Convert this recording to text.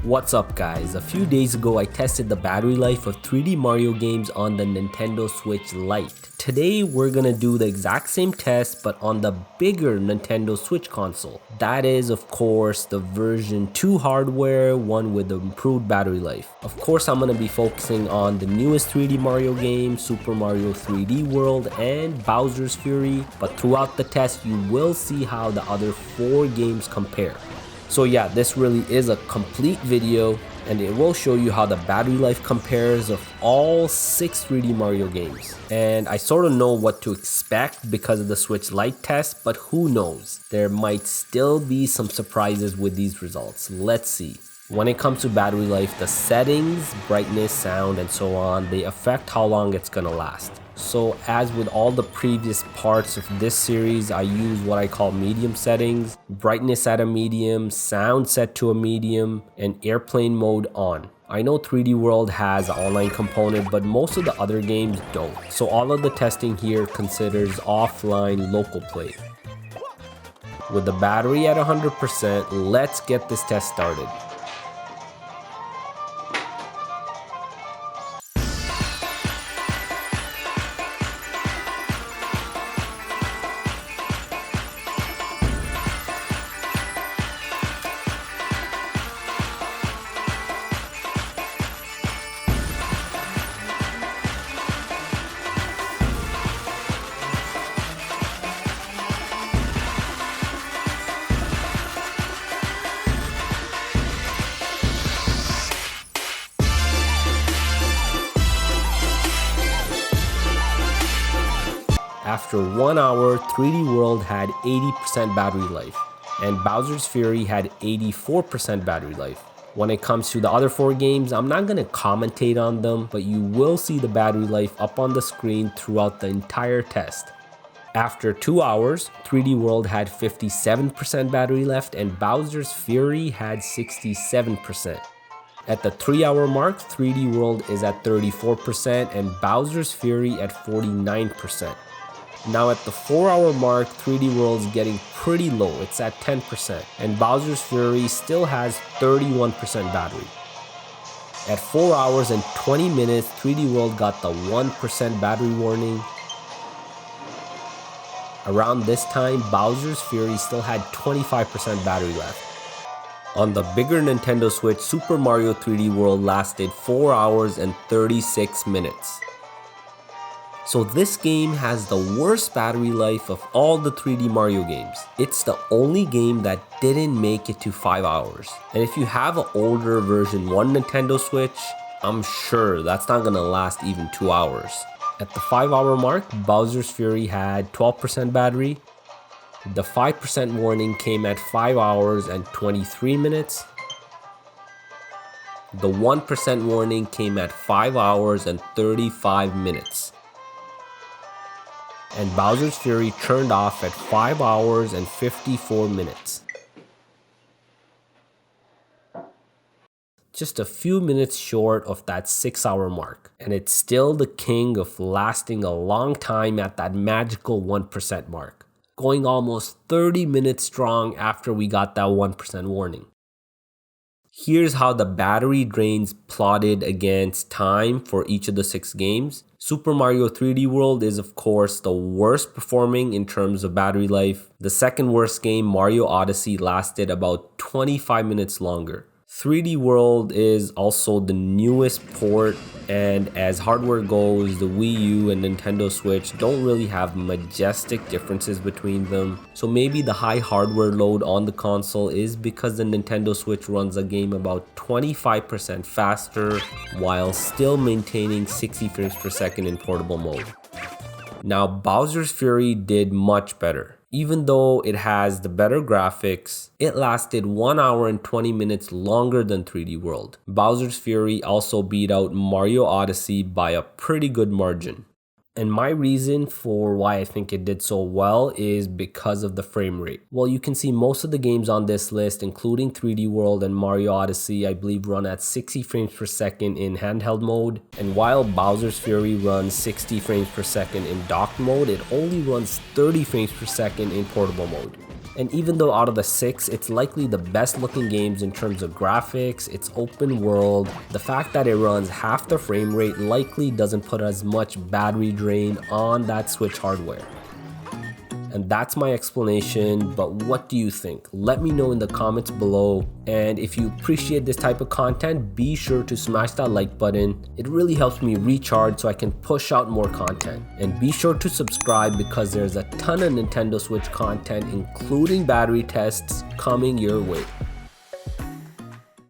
What's up guys, a few days ago I tested the battery life of 3D Mario games on the Nintendo Switch Lite. Today we're gonna do the exact same test but on the bigger Nintendo Switch console. That is of course the version 2 hardware, one with the improved battery life. Of course I'm gonna be focusing on the newest 3D Mario game, Super Mario 3D World and Bowser's Fury, but throughout the test you will see how the other 4 games compare. So yeah, this really is a complete video and it will show you how the battery life compares of all 6 3D Mario games. And I sort of know what to expect because of the Switch Lite test, but who knows? There might still be some surprises with these results. Let's see. When it comes to battery life, the settings, brightness, sound, and so on, they affect how long it's gonna last. So as with all the previous parts of this series, I use what I call medium settings, brightness at a medium, sound set to a medium, and airplane mode on. I know 3D World has an online component, but most of the other games don't. So all of the testing here considers offline local play. With the battery at 100%, let's get this test started. After 1 hour, 3D World had 80% battery life, and Bowser's Fury had 84% battery life. When it comes to the other 4 games, I'm not going to commentate on them, but you will see the battery life up on the screen throughout the entire test. After 2 hours, 3D World had 57% battery left, and Bowser's Fury had 67%. At the 3-hour mark, 3D World is at 34% and Bowser's Fury at 49%. Now at the 4-hour mark, 3D World's getting pretty low, it's at 10%, and Bowser's Fury still has 31% battery. At 4 hours and 20 minutes, 3D World got the 1% battery warning. Around this time, Bowser's Fury still had 25% battery left. On the bigger Nintendo Switch, Super Mario 3D World lasted 4 hours and 36 minutes. So this game has the worst battery life of all the 3D Mario games. It's the only game that didn't make it to 5 hours. And if you have an older version 1 Nintendo Switch, I'm sure that's not gonna last even 2 hours. At the 5-hour mark, Bowser's Fury had 12% battery. The 5% warning came at 5 hours and 23 minutes. The 1% warning came at 5 hours and 35 minutes. And Bowser's Fury turned off at 5 hours and 54 minutes. Just a few minutes short of that 6-hour mark. And it's still the king of lasting a long time at that magical 1% mark, going almost 30 minutes strong after we got that 1% warning. Here's how the battery drains plotted against time for each of the 6 games. Super Mario 3D World is of course the worst performing in terms of battery life. The second worst game, Mario Odyssey, lasted about 25 minutes longer. 3D World is also the newest port, and as hardware goes, the Wii U and Nintendo Switch don't really have majestic differences between them. So maybe the high hardware load on the console is because the Nintendo Switch runs a game about 25% faster while still maintaining 60 frames per second in portable mode. Now Bowser's Fury did much better. Even though it has the better graphics, it lasted 1 hour and 20 minutes longer than 3D World. Bowser's Fury also beat out Mario Odyssey by a pretty good margin. And my reason for why I think it did so well is because of the frame rate. Well, you can see most of the games on this list, including 3D World and Mario Odyssey, I believe run at 60 frames per second in handheld mode. And while Bowser's Fury runs 60 frames per second in docked mode, it only runs 30 frames per second in portable mode. And even though out of the 6, it's likely the best looking games in terms of graphics, its open world, the fact that it runs half the frame rate likely doesn't put as much battery drain on that Switch hardware. And that's my explanation, but what do you think? Let me know in the comments below. And if you appreciate this type of content, be sure to smash that like button. It really helps me recharge so I can push out more content. And be sure to subscribe because there's a ton of Nintendo Switch content, including battery tests, coming your way.